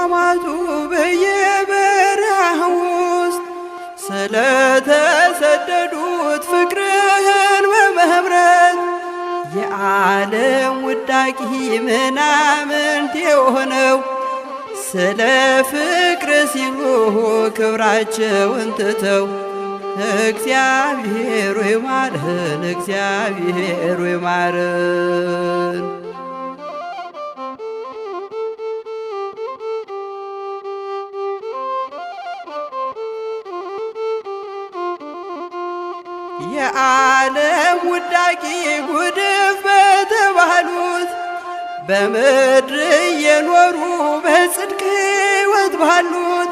ገዳማቱ በየበረሃ ውስጥ ስለተሰደዱት ፍቅርህን በመምረት የዓለም ውዳቂ ምናምንት የሆነው ስለ ፍቅር ሲሉ ክብራቸውን ትተው እግዚአብሔር ሆይ ማረን፣ እግዚአብሔር ሆይ ማረን። የዓለም ውዳቂ ጉድፍ በተባሉት በምድር እየኖሩ በጽድቅ ሕይወት ባሉት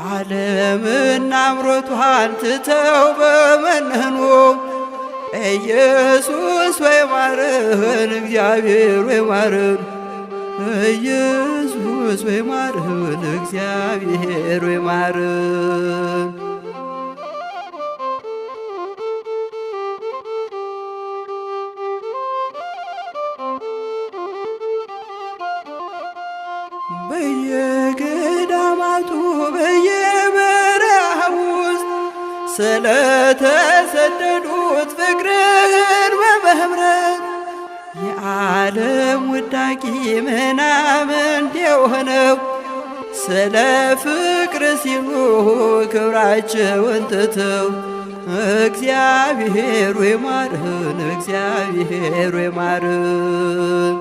ዓለምና አምሮቷን ትተው በመነኑ ኢየሱስ ሆይ ማረን፣ እግዚአብሔር ሆይ ማረን። ኢየሱስ ሆይ ማረን፣ እግዚአብሔር ሆይ ማረን። በየገዳማቱ በየበረሃ ውስጥ ስለተሰደዱት ፍቅርህን በመምረት የዓለም ውዳቂ ምናምንት የሆነው ስለ ፍቅር ሲሉ ክብራቸውን ትተው እግዚአብሔር ሆይ ማረን፣ እግዚአብሔር ሆይ ማረን።